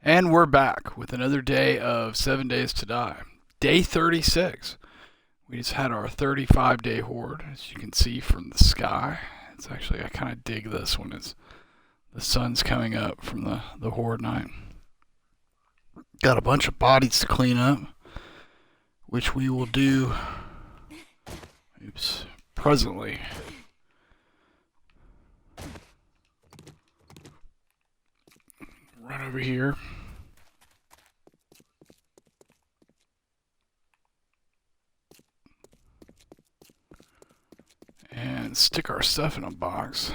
And we're back with another day of 7 Days to Die. Day 36. We just had our 35-day horde, as you can see from the sky. It's actually, I kind of dig this when the sun's coming up from the horde night. Got a bunch of bodies to clean up, which we will do, presently. Run over here. And stick our stuff in a box.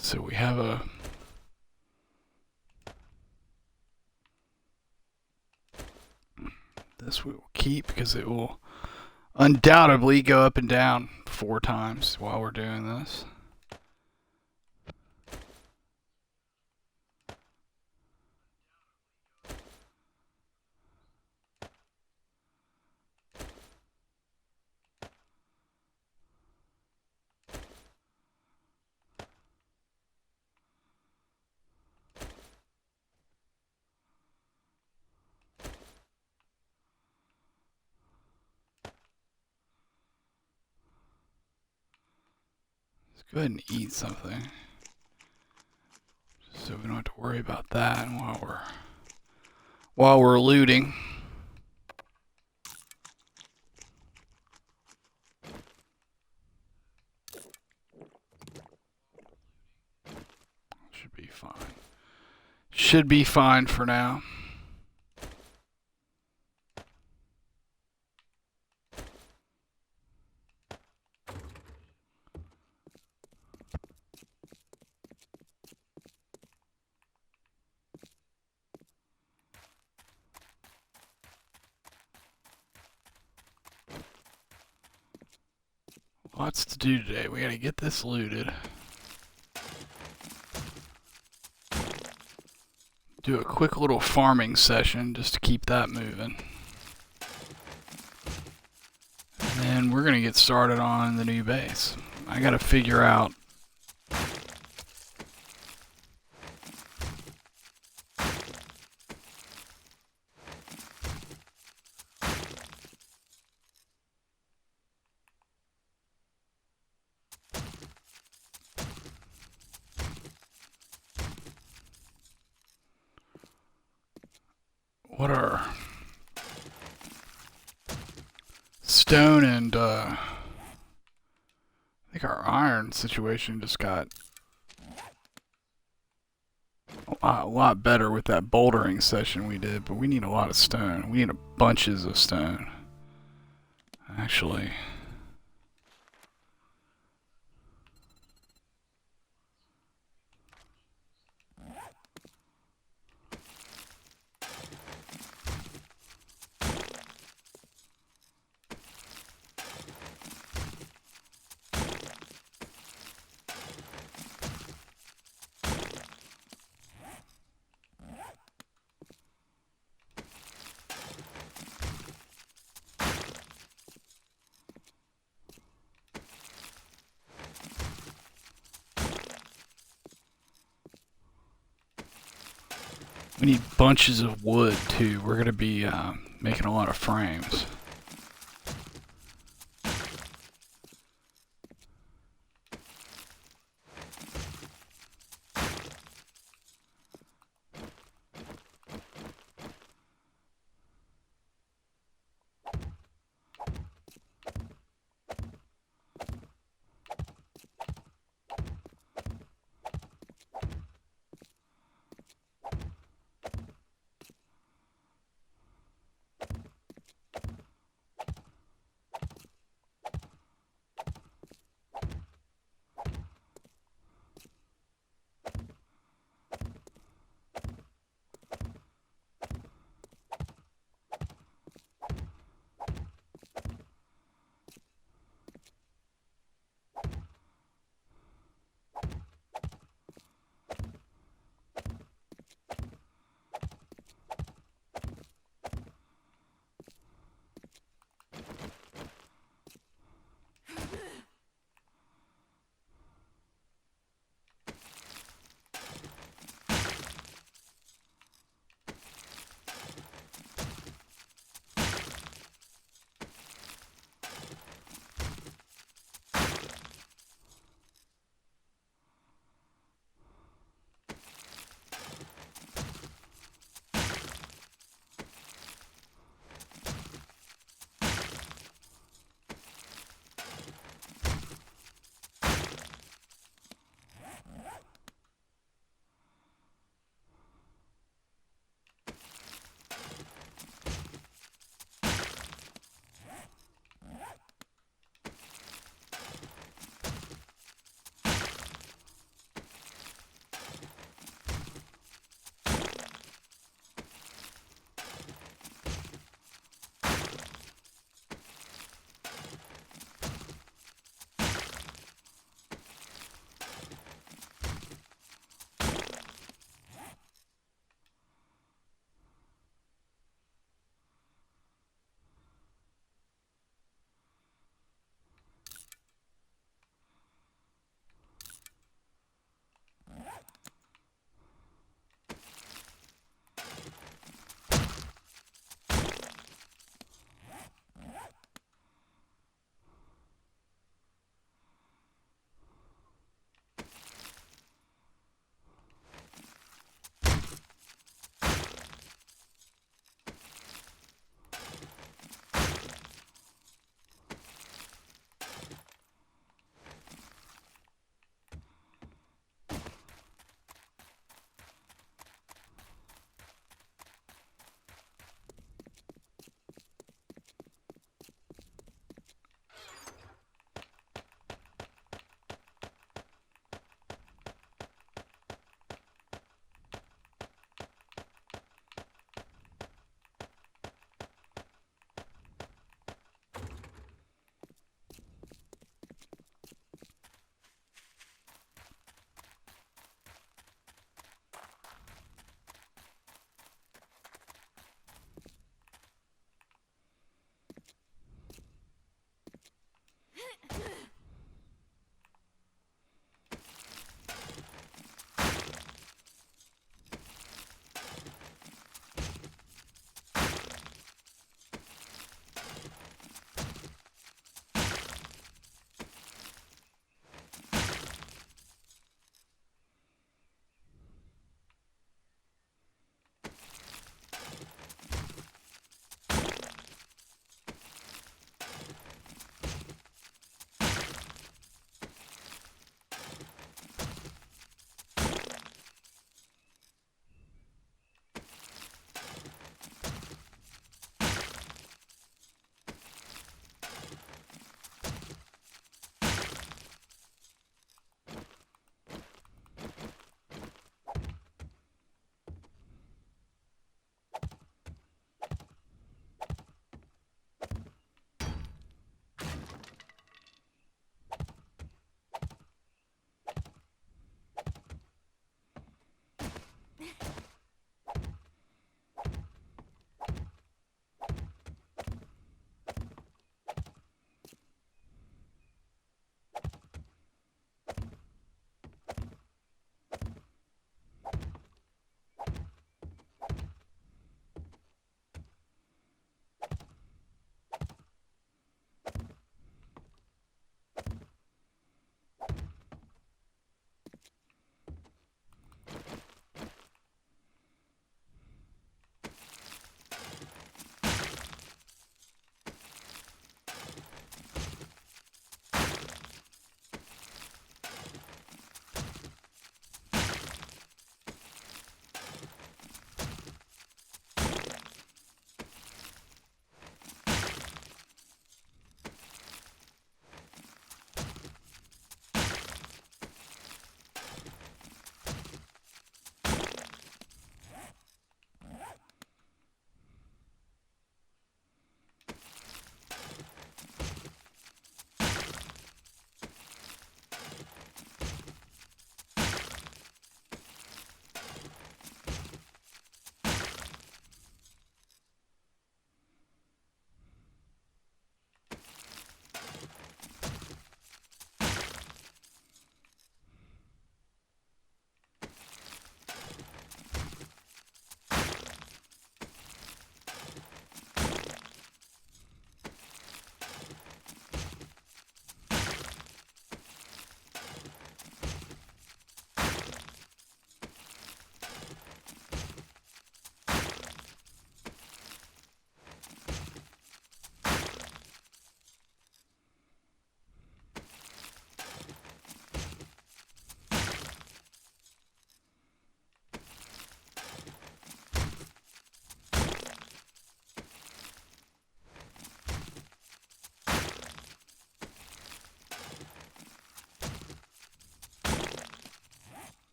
So we have this we will keep because it will undoubtedly go up and down 4 times while we're doing this. Let's go ahead and eat something, so we don't have to worry about that while we're looting. Should be fine. Should be fine for now. Lots to do today. We gotta get this looted. Do a quick little farming session just to keep that moving. And then we're gonna get started on the new base. I gotta figure out what our stone and I think our iron situation just got a lot better with that bouldering session we did, but we need a lot of stone. We need bunches of stone, actually. We need bunches of wood too. We're gonna be making a lot of frames.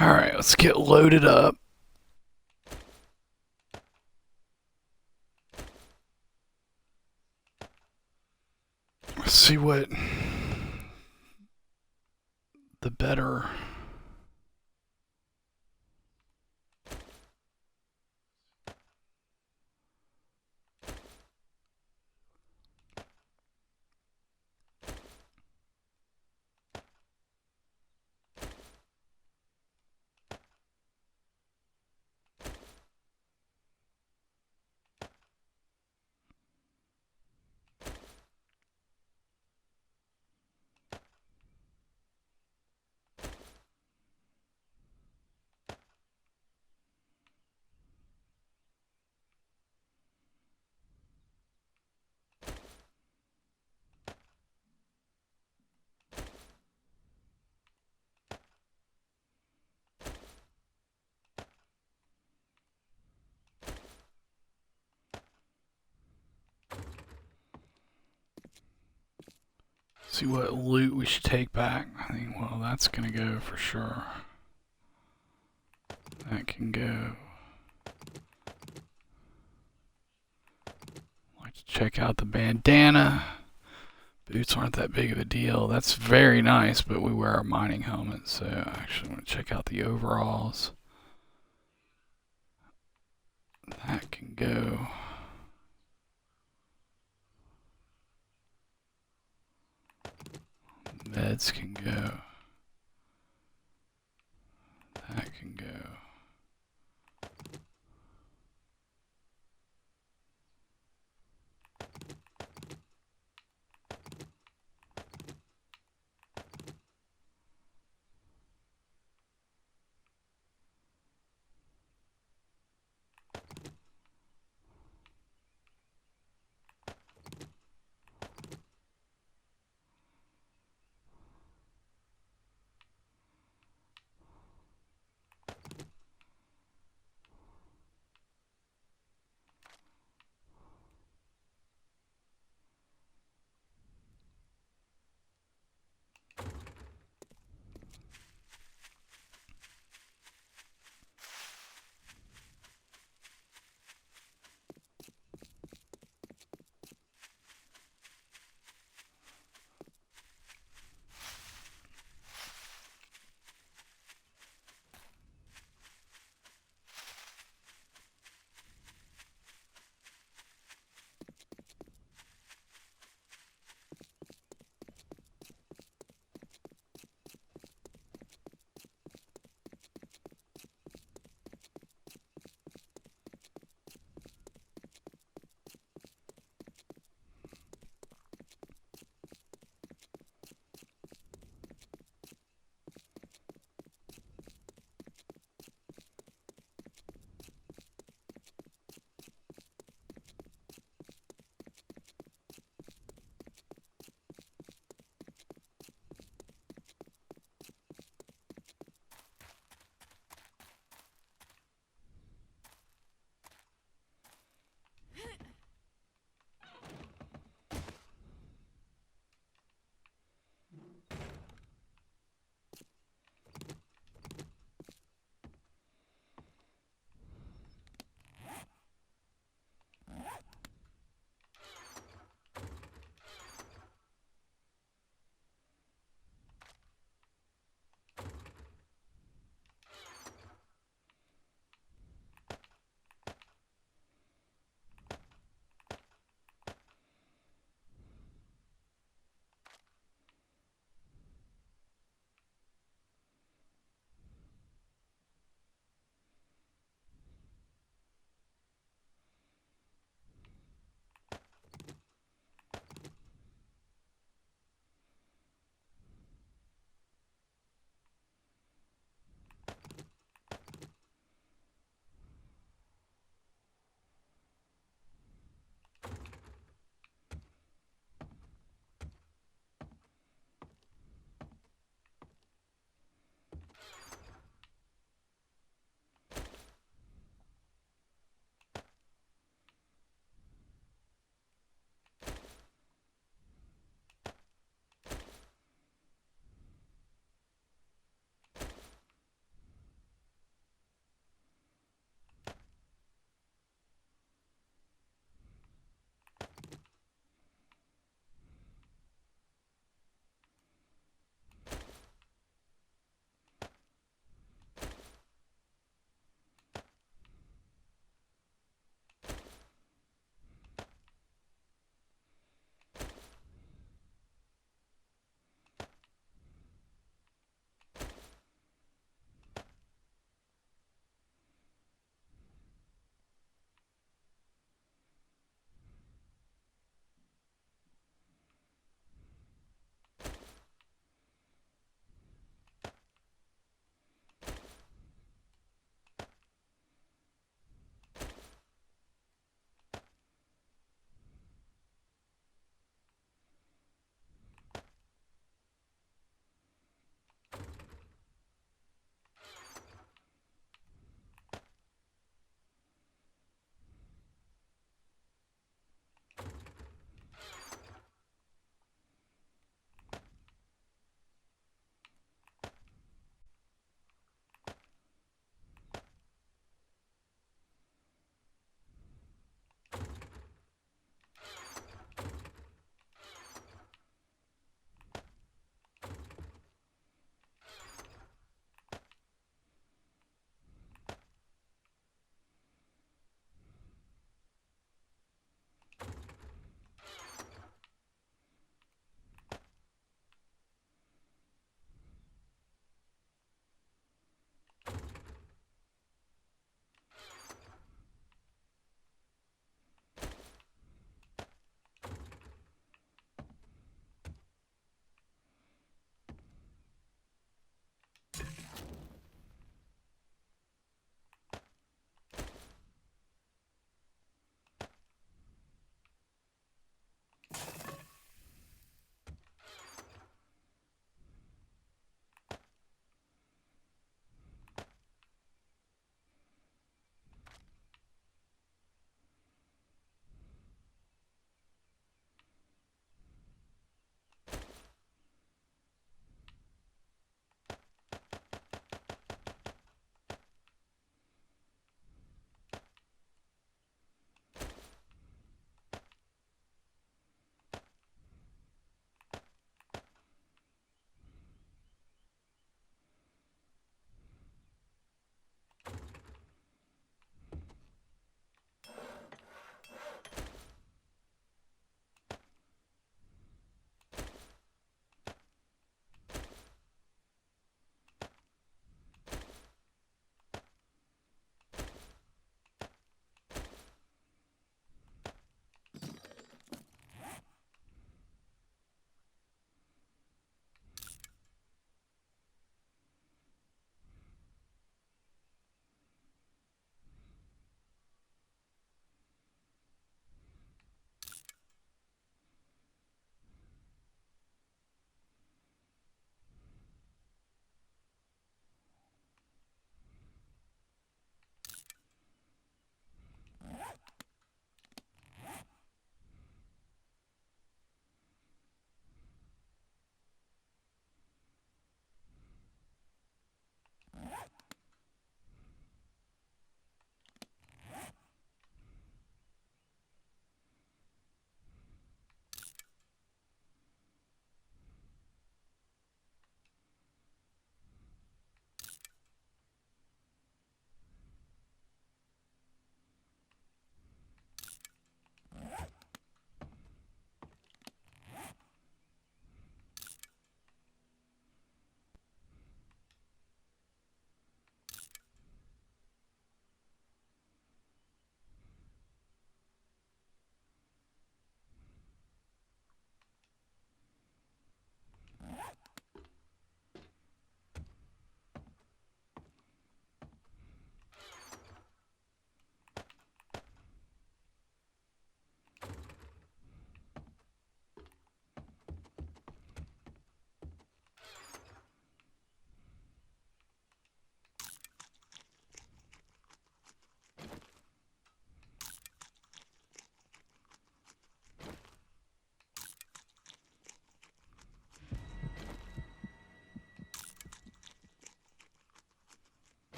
Alright, let's get loaded up. Let's see what the better see what loot we should take back. I think, well, that's gonna go for sure. That can go. Like to check out the bandana. Boots aren't that big of a deal. That's very nice, but we wear our mining helmet, so I actually want to check out the overalls. That can go. Meds can go. That can go.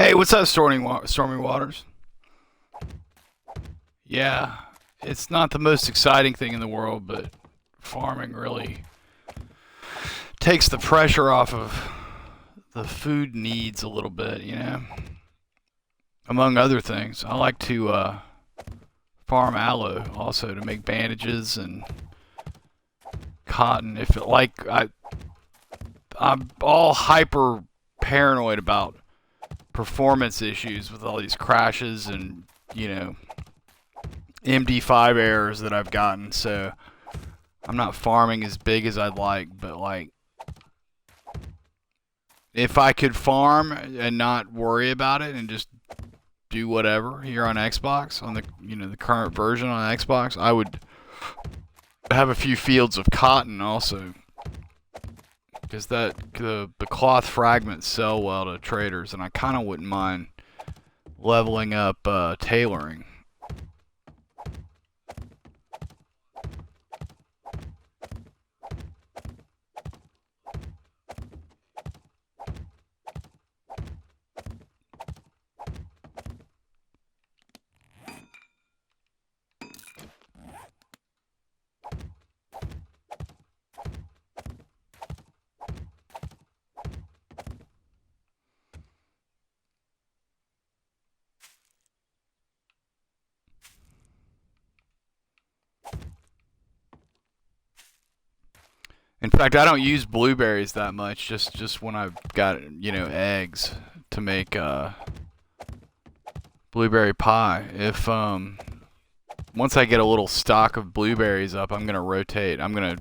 Hey, what's up, Stormy Waters? Yeah, it's not the most exciting thing in the world, but farming really takes the pressure off of the food needs a little bit, you know? Among other things, I like to farm aloe also to make bandages and cotton. If it, I'm all hyper paranoid about performance issues with all these crashes and, you know, MD5 errors that I've gotten, so I'm not farming as big as I'd like, but like if I could farm and not worry about it and just do whatever here on Xbox, on the, you know, the current version on Xbox, I would have a few fields of cotton also, because the cloth fragments sell well to traders, and I kind of wouldn't mind leveling up tailoring. In fact, I don't use blueberries that much. Just when I've got, you know, eggs to make blueberry pie. If once I get a little stock of blueberries up, I'm gonna rotate. I'm gonna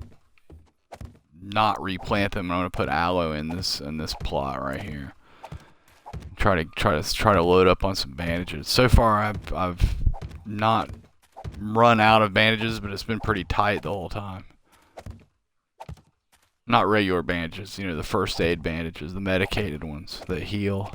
not replant them. I'm gonna put aloe in this plot right here. Try to load up on some bandages. So far, I've not run out of bandages, but it's been pretty tight the whole time. Not regular bandages, you know, the first aid bandages, the medicated ones that heal.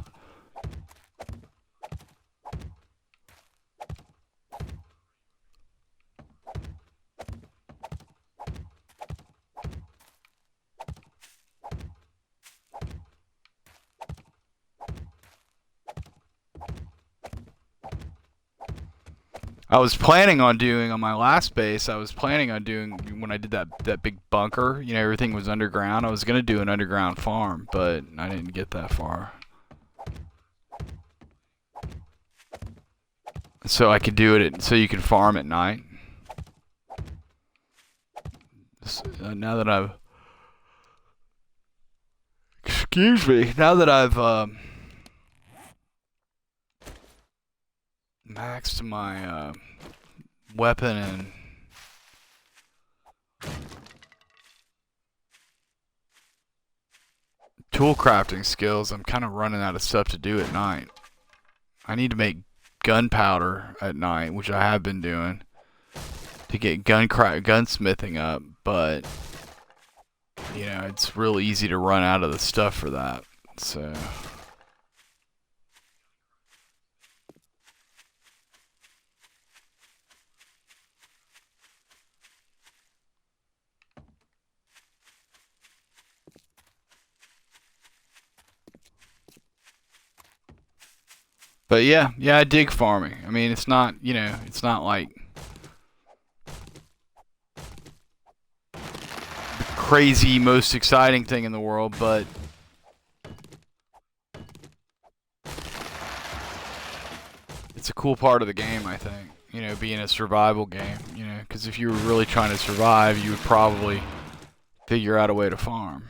I was planning on doing on my last base. I was planning on doing when I did that big bunker. You know, everything was underground. I was gonna do an underground farm, but I didn't get that far. So I could do it. So you could farm at night. Now that I've, excuse me. Now that I've maxed my weapon and tool crafting skills, I'm kind of running out of stuff to do at night. I need to make gunpowder at night, which I have been doing to get gunsmithing up, but you know, it's real easy to run out of the stuff for that. So but yeah, I dig farming. I mean, it's not, you know, it's not like the crazy, most exciting thing in the world, but it's a cool part of the game, I think. You know, being a survival game, you know, because if you were really trying to survive, you would probably figure out a way to farm.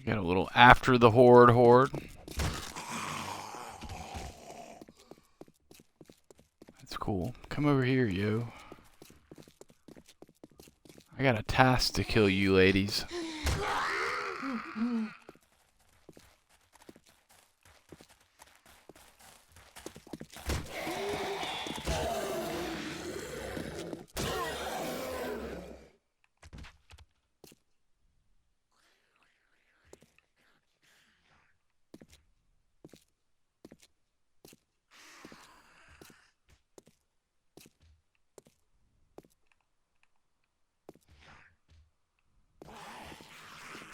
Got a little after the horde. That's cool. Come over here, yo. I got a task to kill you ladies.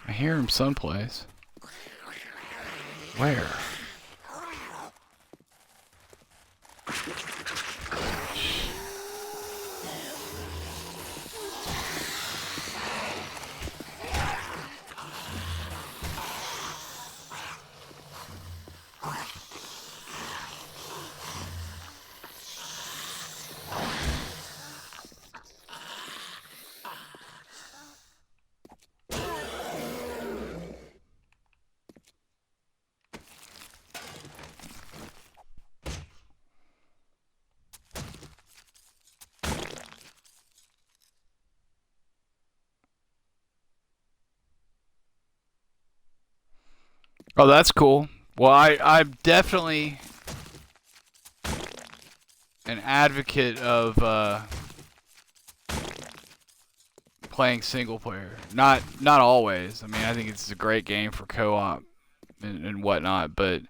I hear him someplace. Where? Oh, that's cool. Well, I'm definitely an advocate of playing single player. Not always. I mean, I think it's a great game for co-op and whatnot. But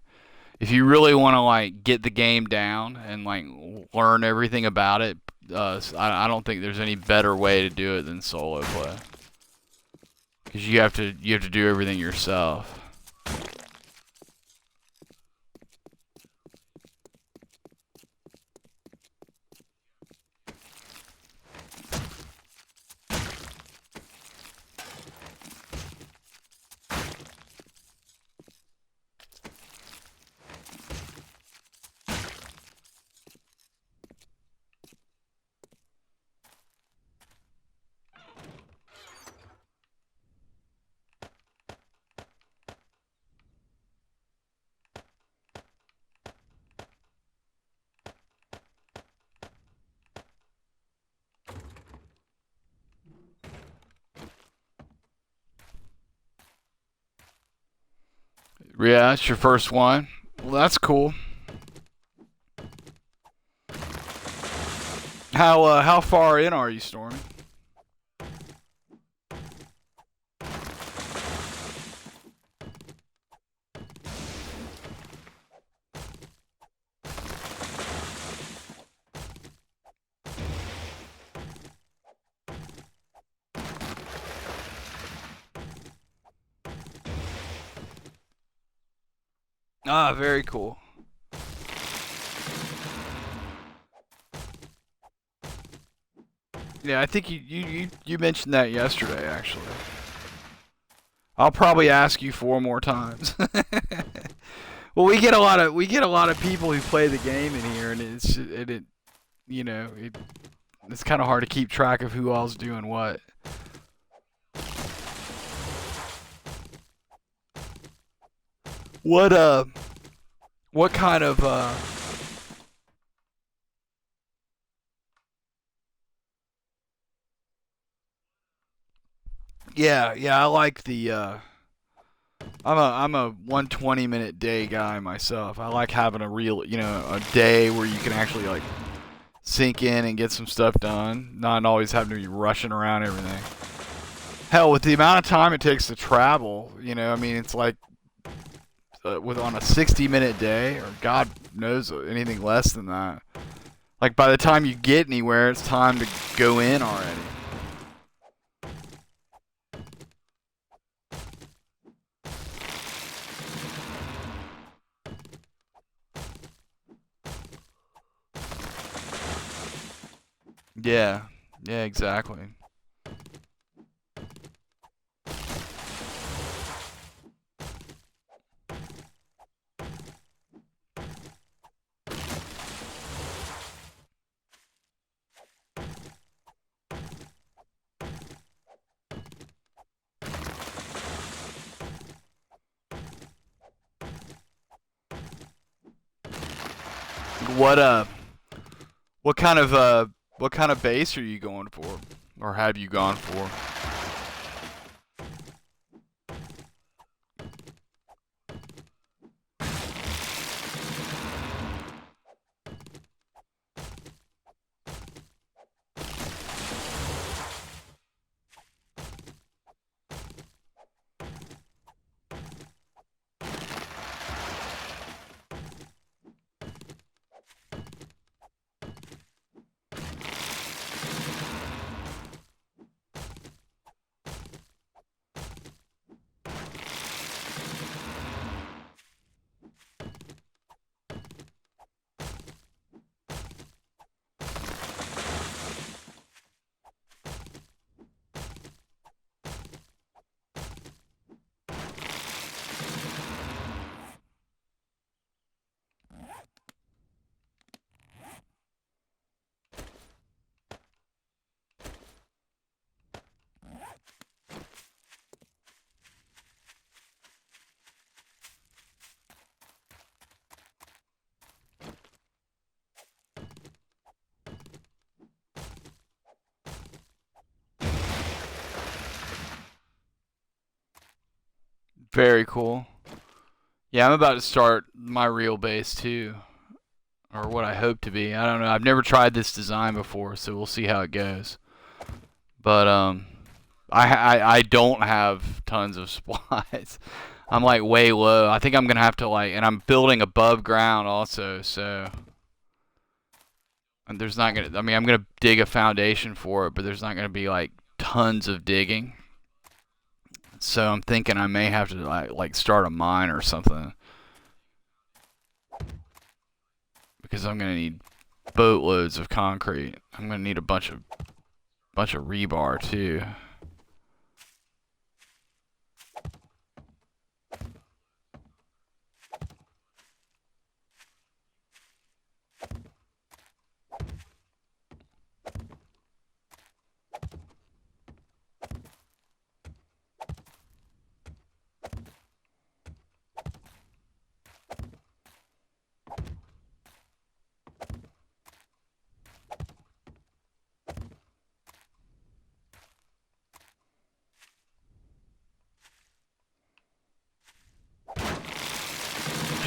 if you really want to like get the game down and like learn everything about it, I don't think there's any better way to do it than solo play. Because you have to do everything yourself. Yeah, that's your first one. Well, that's cool. How far in are you, Stormy? Ah, very cool. Yeah, I think you mentioned that yesterday, actually. I'll probably ask you 4 more times. Well, we get a lot of people who play the game in here, and it you know it's kind of hard to keep track of who all's doing what. What what kind of yeah, I like the I'm a 120-minute day guy myself. I like having a real, a day where you can actually like sink in and get some stuff done, not always having to be rushing around everything. Hell, with the amount of time it takes to travel, I mean, it's like with on a 60-minute day, or God knows anything less than that. Like by the time you get anywhere, it's time to go in already. Yeah, yeah, exactly. What what kind of what kind of base are you going for? Or have you gone for? Very cool. Yeah, I'm about to start my real base too. Or what I hope to be. I don't know. I've never tried this design before, so we'll see how it goes. But I don't have tons of supplies. I'm like way low. I think I'm gonna have to like, and I'm building above ground also, so. And there's not gonna. I mean, I'm gonna dig a foundation for it, but there's not gonna be like tons of digging. So I'm thinking I may have to like start a mine or something, because I'm gonna need boatloads of concrete. I'm gonna need a bunch of rebar too.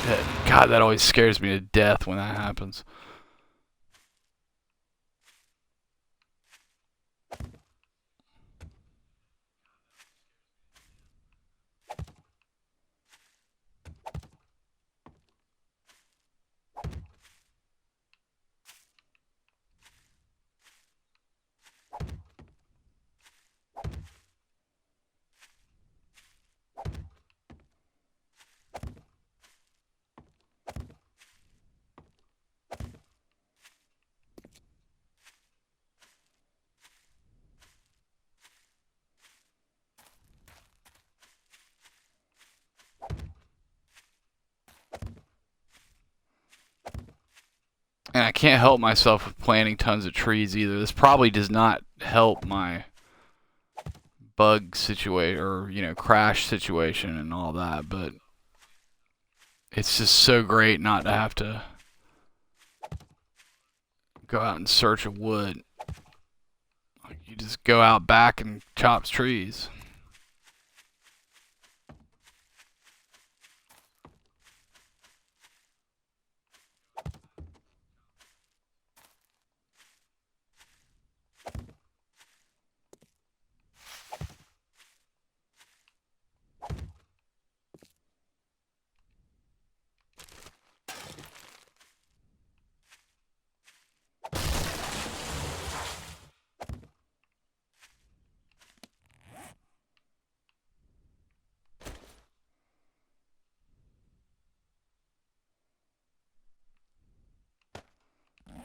Shit. God, that always scares me to death when that happens. And I can't help myself with planting tons of trees either. This probably does not help my bug situation, or crash situation and all that, but it's just so great not to have to go out in search of wood. Like, you just go out back and chops trees.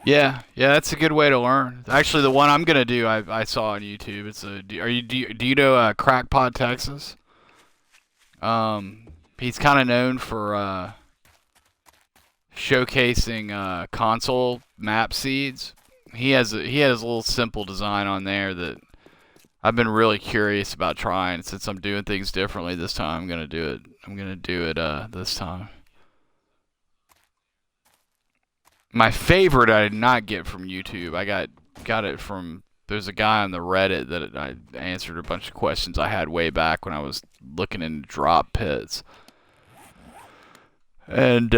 Yeah, that's a good way to learn. Actually, the one I'm gonna do, I saw on YouTube. It's a. Do you know Crackpot Texas? He's kind of known for showcasing console map seeds. He has a little simple design on there that I've been really curious about trying. Since I'm doing things differently this time, I'm gonna do it. This time. My favorite I did not get from YouTube. I got it from there's a guy on the Reddit that I answered a bunch of questions I had way back when I was looking into drop pits. And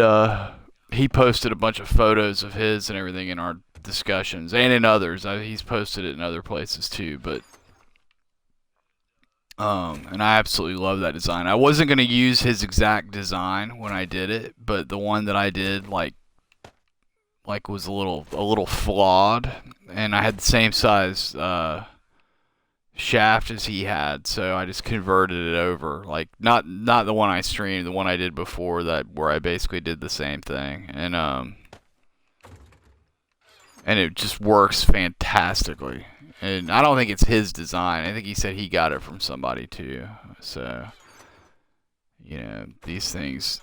he posted a bunch of photos of his and everything in our discussions, and in others. He's posted it in other places too, but and I absolutely love that design. I wasn't going to use his exact design when I did it, but the one that I did like was a little flawed, and I had the same size shaft as he had, so I just converted it over. Like not the one I streamed, the one I did before that, where I basically did the same thing, and it just works fantastically. And I don't think it's his design. I think he said he got it from somebody too. So, you know, these things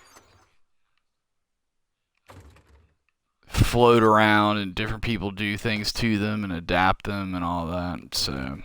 float around and different people do things to them and adapt them and all that. So,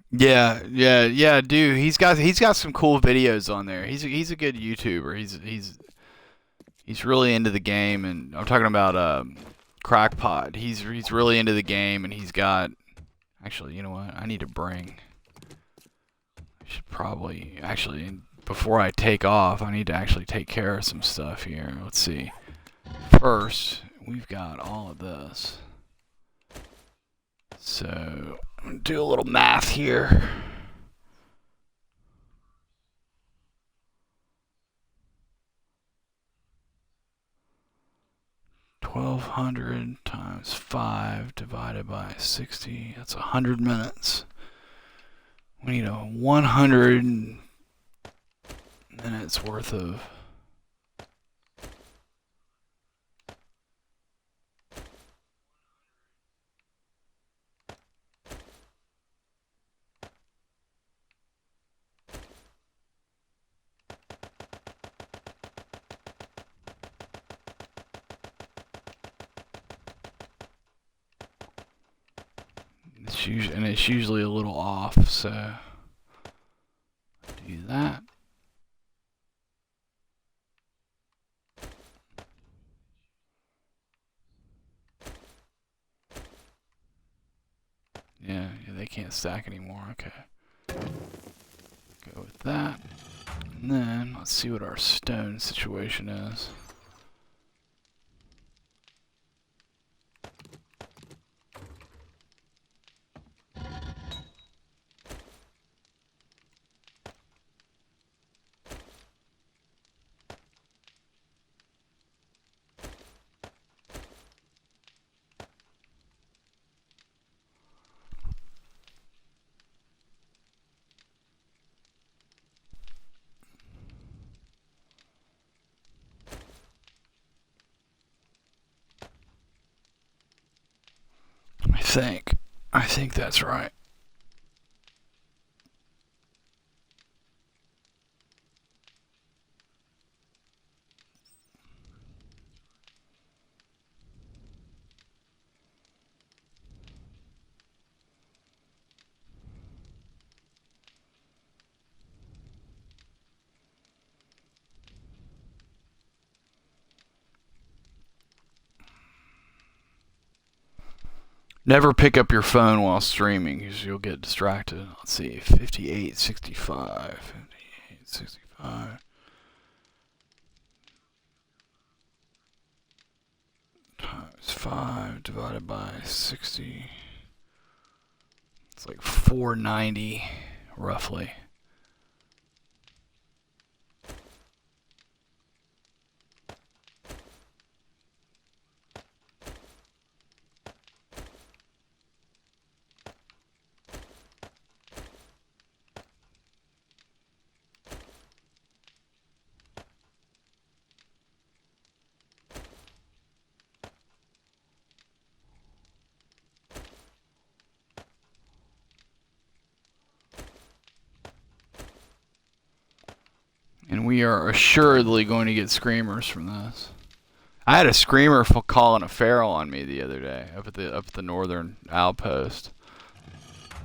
yeah, dude. He's got some cool videos on there. He's a good YouTuber. He's really into the game, and I'm talking about Crackpot. He's really into the game, and he's got. Actually, you know what? I need to bring. I should probably actually before I take off, I need to actually take care of some stuff here. Let's see. First, we've got all of this. So, I'm going to do a little math here. $1,200 times 5 divided by 60. That's 100 minutes. We need a 100 minutes worth of. It's usually a little off, so do that. Yeah, they can't stack anymore. Okay. Go with that. And then let's see what our stone situation is. I think that's right. Never pick up your phone while streaming because you'll get distracted. Let's see, 5865. 5865. Times 5 divided by 60. It's like 490 roughly. We are assuredly going to get screamers from this. I had a screamer calling a feral on me the other day up at the northern outpost.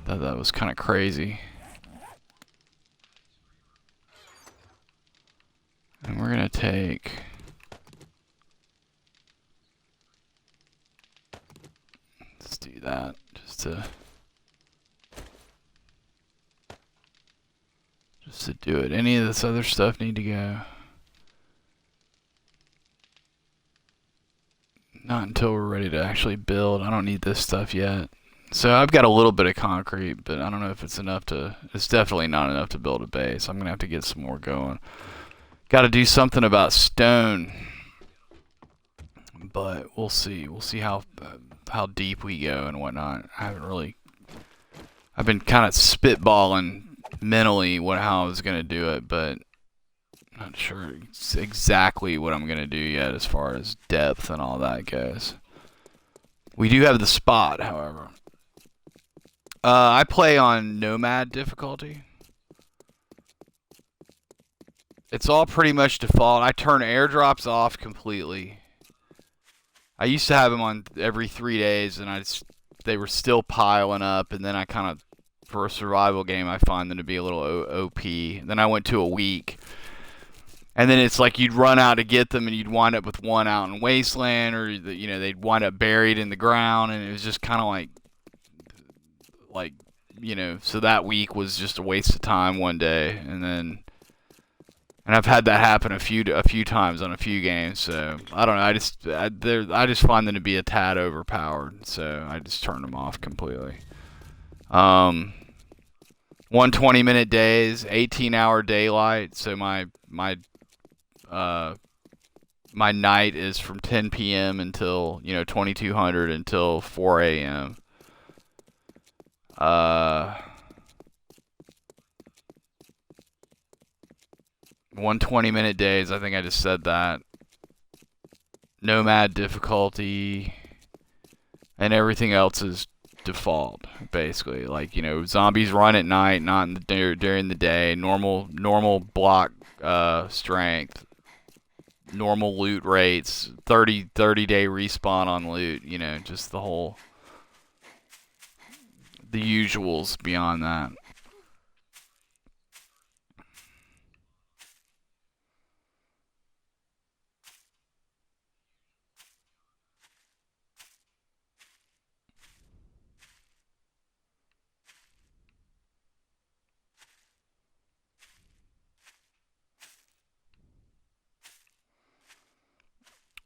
Thought that was kind of crazy. And we're gonna take. Let's do that just to do it. Any of this other stuff need to go? Not until we're ready to actually build. I don't need this stuff yet. So I've got a little bit of concrete, but I don't know if it's enough to. It's definitely not enough to build a base. I'm gonna have to get some more going. Got to do something about stone, but we'll see. We'll see how deep we go and whatnot. I've been kind of spitballing mentally how I was gonna do it, but not sure exactly what I'm gonna do yet as far as depth and all that goes. We do have the spot, however. I play on Nomad difficulty. It's all pretty much default. I turn airdrops off completely. I used to have them on every 3 days, and they were still piling up. And then I kind of, for a survival game, I find them to be a little OP. Then I went to a week, and then it's like you'd run out to get them, and you'd wind up with one out in wasteland, or they'd wind up buried in the ground, and it was just kind of like so that week was just a waste of time one day, and I've had that happen a few times on a few games. So I don't know. I just find them to be a tad overpowered. So I just turn them off completely. 120-minute days, 18-hour daylight. So my night is from 10 p.m. until 2200 until 4 a.m. 120-minute days. I think I just said that. Nomad difficulty, and everything else is default, basically. Like zombies run at night, not during the day. Normal block strength, normal loot rates, 30-day respawn on loot. Just the usuals beyond that.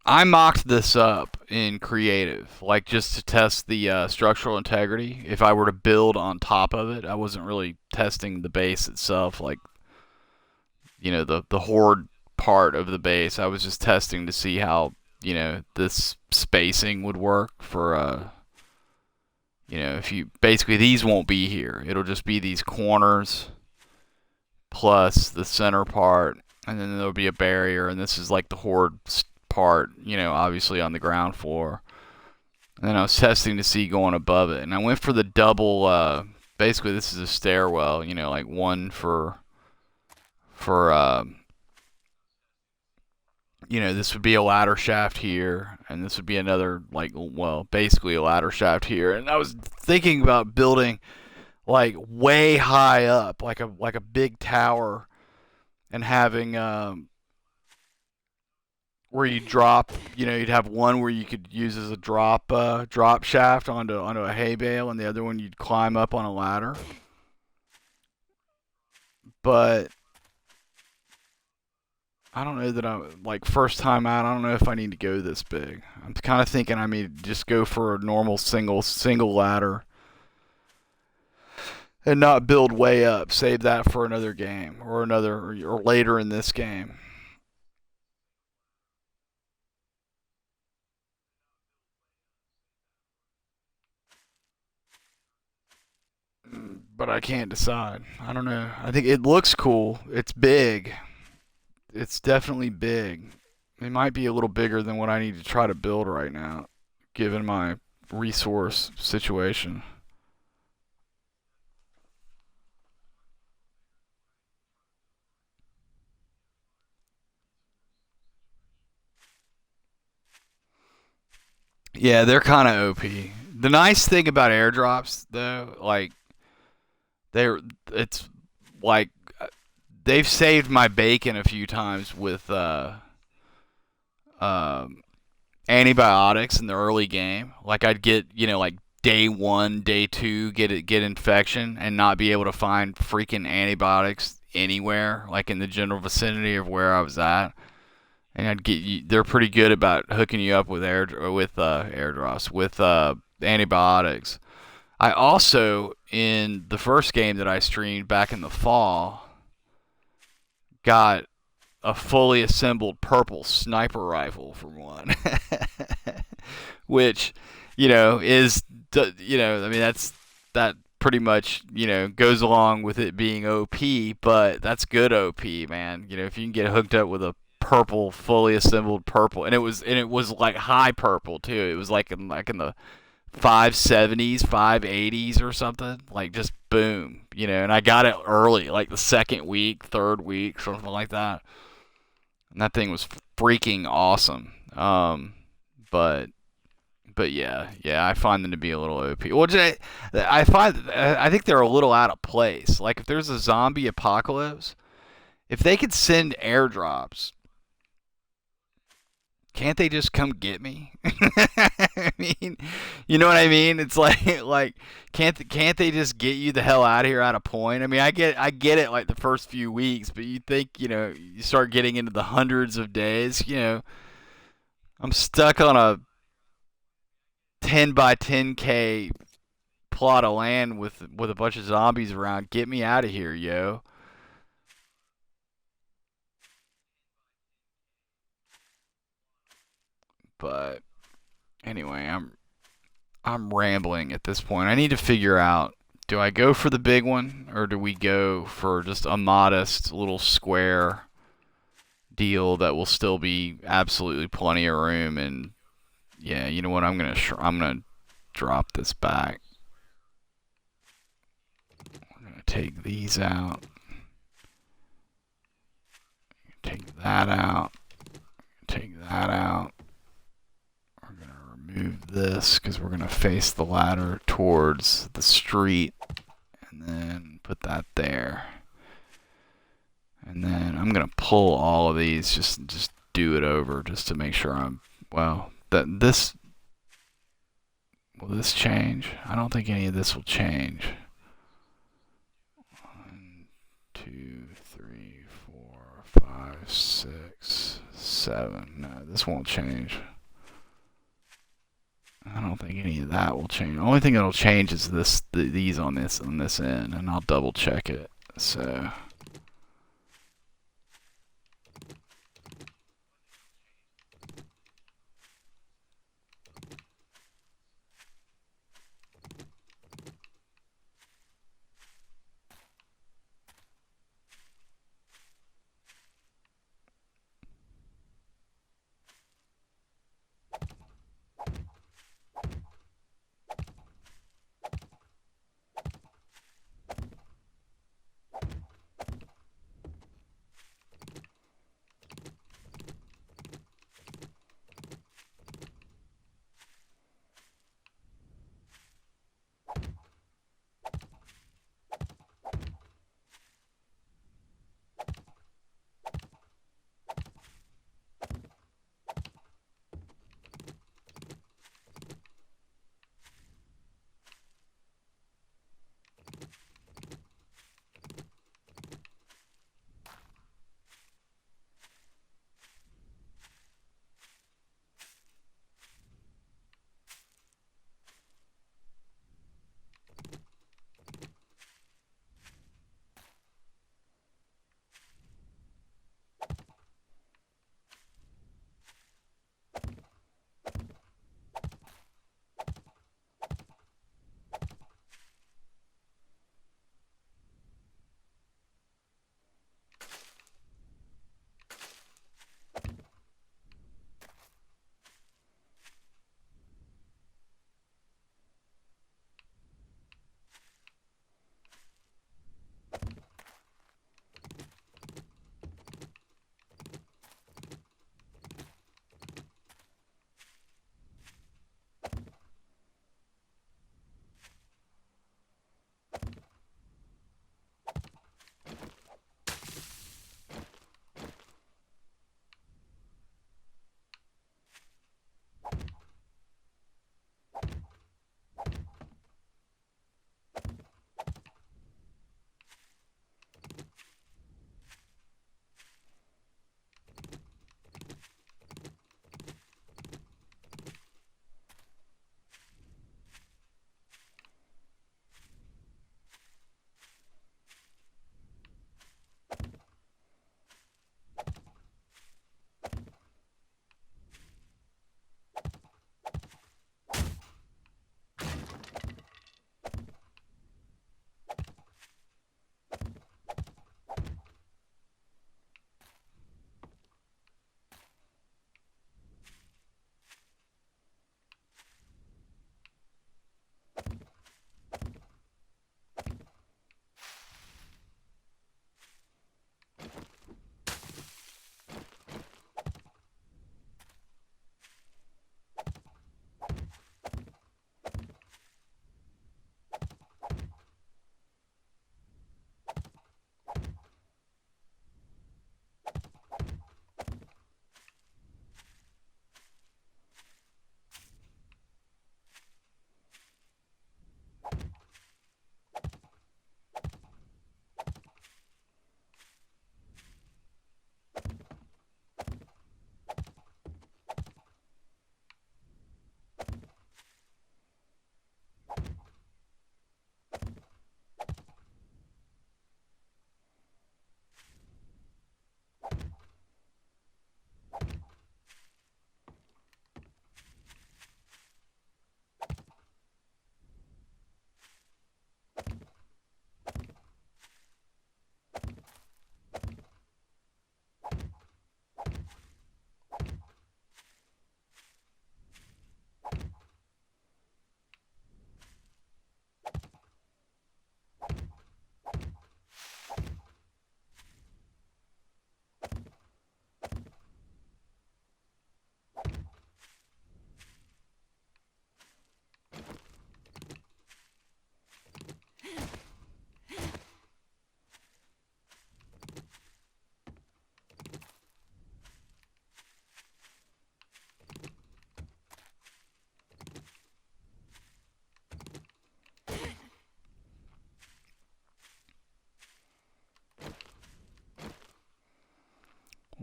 I mocked this up in creative, like just to test the structural integrity. If I were to build on top of it, I wasn't really testing the base itself, like the horde part of the base. I was just testing to see how this spacing would work for if you basically these won't be here. It'll just be these corners plus the center part, and then there'll be a barrier, and this is like the horde part, obviously on the ground floor. And then I was testing to see going above it, and I went for the double. Basically, this is a stairwell, like one for this would be a ladder shaft here, and this would be another basically a ladder shaft here. And I was thinking about building like way high up, like a big tower, and having where you drop, you'd have one where you could use as a drop shaft onto a hay bale, and the other one you'd climb up on a ladder. But I don't know that first time out, I don't know if I need to go this big. I'm kind of thinking I may just go for a normal single ladder and not build way up. Save that for another game or later in this game. But I can't decide. I don't know. I think it looks cool. It's big. It's definitely big. It might be a little bigger than what I need to try to build right now, given my resource situation. Yeah, they're kind of OP. The nice thing about airdrops, though, like they're it's like they've saved my bacon a few times with um antibiotics in the early game. Like I'd get, like day one, day two, get infection and not be able to find freaking antibiotics anywhere, like in the general vicinity of where I was at. And I'd get you. They're pretty good about hooking you up with airdrops with antibiotics. I also, in the first game that I streamed back in the fall, got a fully assembled purple sniper rifle for one, which, is, I mean, that pretty much, goes along with it being OP, but that's good OP, man. If you can get hooked up with a purple, fully assembled purple, and it was like high purple too. It was like in the 570s, 580s or something. Like just boom, and I got it early, like the second week, third week, something like that. And that thing was freaking awesome. But yeah, I find them to be a little OP. Well, I think they're a little out of place. Like if there's a zombie apocalypse, if they could send airdrops, can't they just come get me? I mean, you know what I mean? It's like can't they just get you the hell out of here at a point? I mean, I get it like the first few weeks, but you think, you start getting into the hundreds of days, I'm stuck on a 10 by 10K plot of land with a bunch of zombies around. Get me out of here, yo. But anyway, I'm rambling at this point. I need to figure out, do I go for the big one or do we go for just a modest little square deal that will still be absolutely plenty of room? And yeah, you know what? I'm gonna drop this back. I'm gonna take these out. Take that out. Take that out. We're gonna remove this because we're gonna face the ladder towards the street, and then put that there. And then I'm gonna pull all of these, just do it over, just to make sure that this will this change? I don't think any of this will change. 1, 2, 3, 4, 5, 6, 7. No, this won't change. I don't think any of that will change. The only thing that'll change is these on this end, and I'll double check it. So.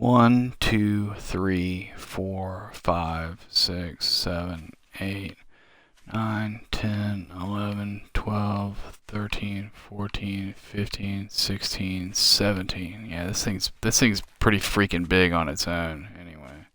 1, 2, 3, 4, 5, 6, 7, 8, 9, 10, 11, 12, 13, 14, 15, 16, 17. Yeah, this thing's pretty freaking big on its own anyway.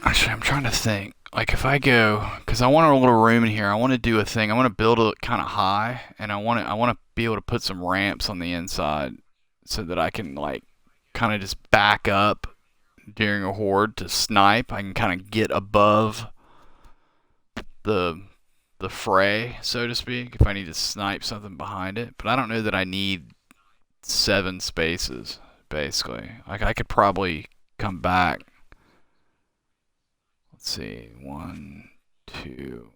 Actually, I'm trying to think. Like if I go, because I want a little room in here. I want to do a thing. I want to build it kind of high, and I want to be able to put some ramps on the inside, so that I can like kind of just back up during a horde to snipe. I can kind of get above the the fray, so to speak, if I need to snipe something behind it. But I don't know that I need 7 spaces. Basically, like I could probably come back. Let's see, 1, 2.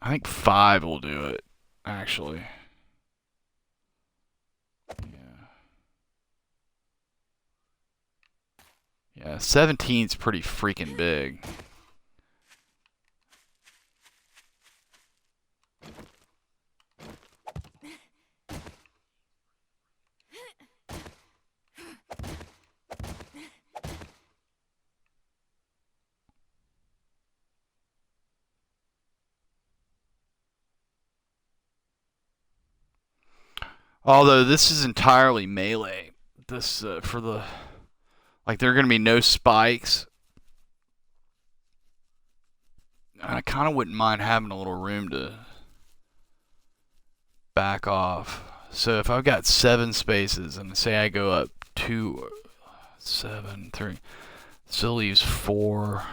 I think 5 will do it, actually. Yeah. Yeah, 17's pretty freaking big. Although this is entirely melee. This for the like there are going to be no spikes. I kind of wouldn't mind having a little room to back off. So if I've got 7 spaces and say I go up 2, 7, 3, still leaves 4.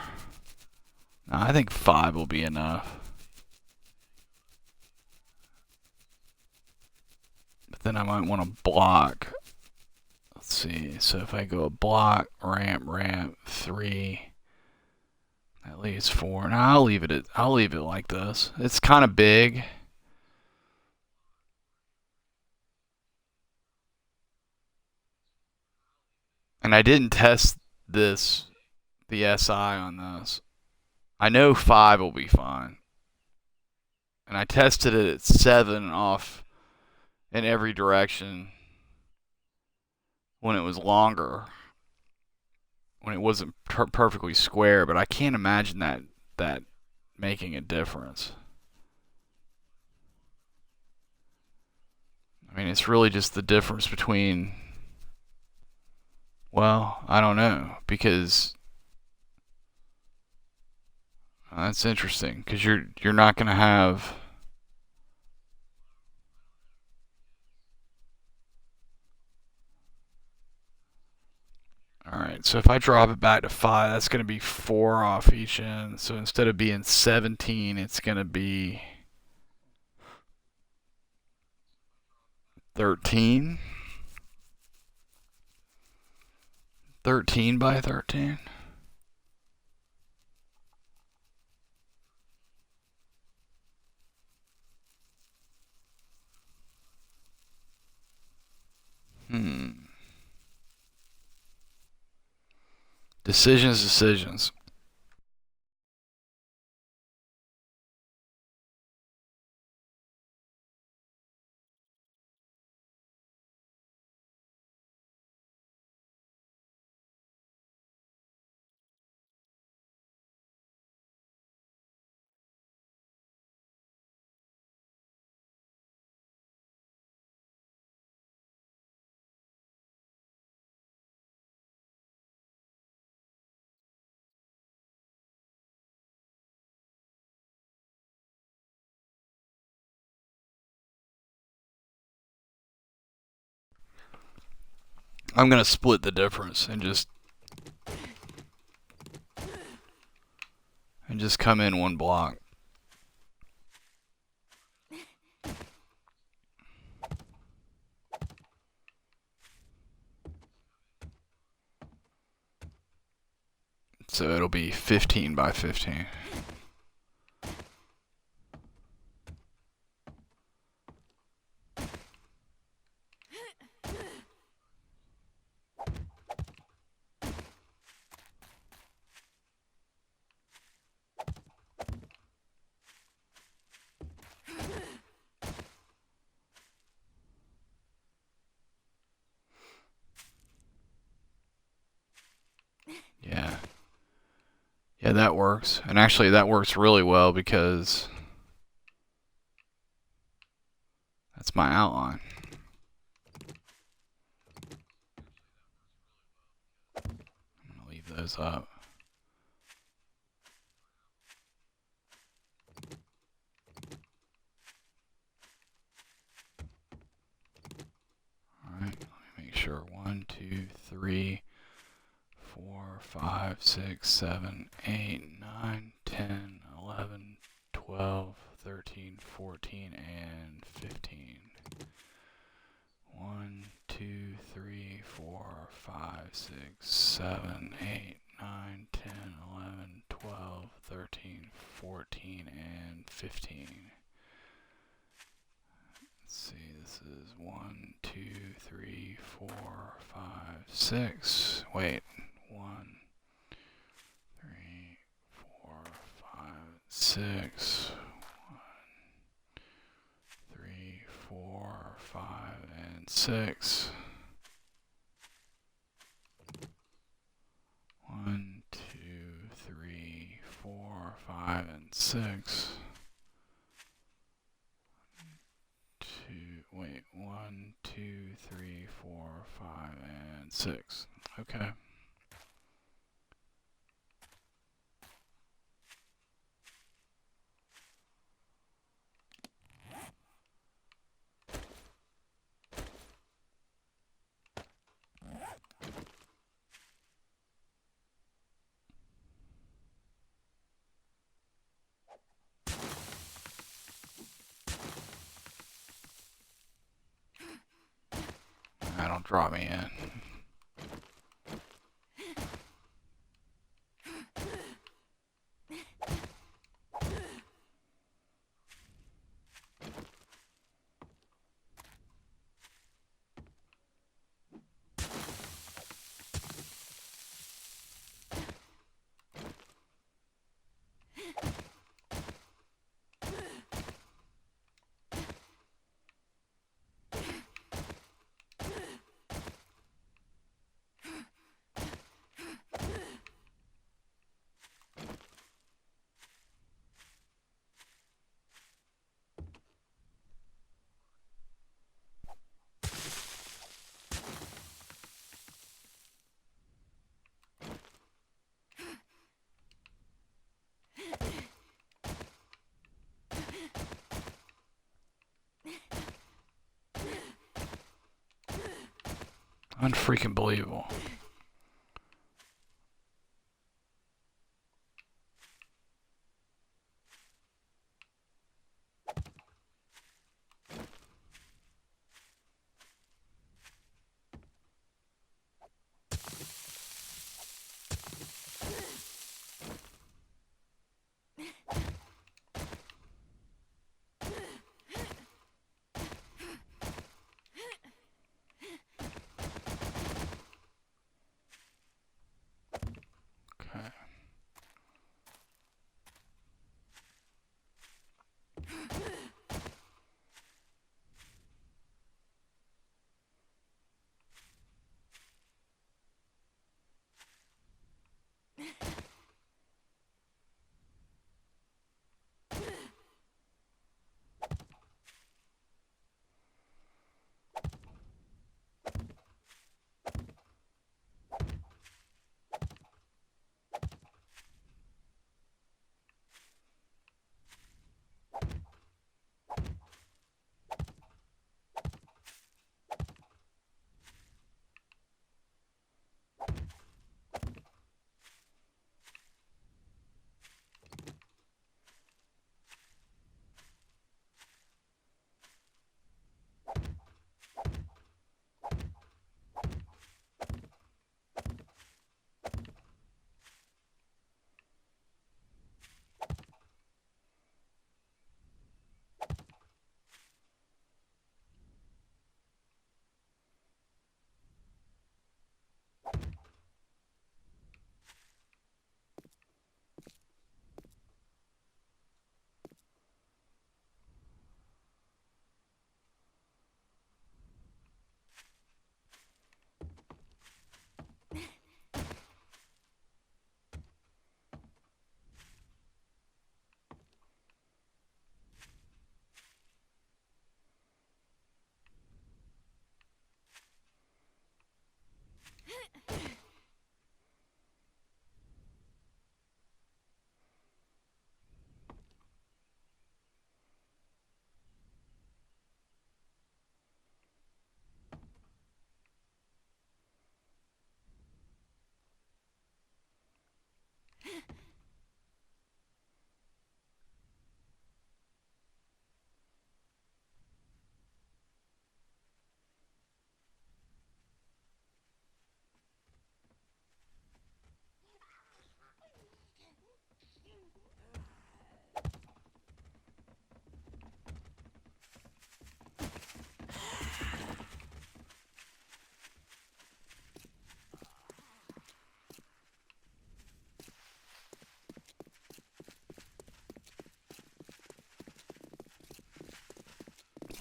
No, I think 5 will be enough. But then I might want to block. Let's see. So if I go a block, ramp, ramp, 3. That leaves 4. Now I'll leave it like this. It's kind of big. And I didn't test the SI on this. I know 5 will be fine. And I tested it at 7 off in every direction when it was longer, when it wasn't perfectly square. But I can't imagine that making a difference. I mean, it's really just the difference between. Well, I don't know, because that's interesting, because you're not going to have. Alright, so if I drop it back to 5, that's going to be 4 off each end. So instead of being 17, it's going to be 13. 13 by 13. Decisions. I'm going to split the difference and just come in 1 block. So it'll be 15 by 15. Okay, that works. And actually that works really well because that's my outline. I'm going to leave those up. Alright, let me make sure. 1, 2, 3, 4, 5, 6, 7, 8, 9, 10, 11, 12, 13, 14, and 15. 1, 2, 3, 4, 5, 6, 7, 8, 9, 10, 11, 12, 13, 14, and 15. Let's see, this is 1, 2, 3, 4, 5, 6. Wait, 1, 3, 4, 5, 6. 1, 3, 4, 5, and 6. 1, 2, 3, 4, 5, and 6. 1, 2, 3, 4, 5, and 6. Okay. Don't draw me in. Unfreaking believable.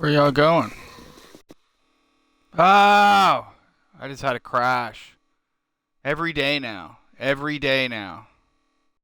Where y'all going? Oh! I just had a crash. Every day now. Every day now.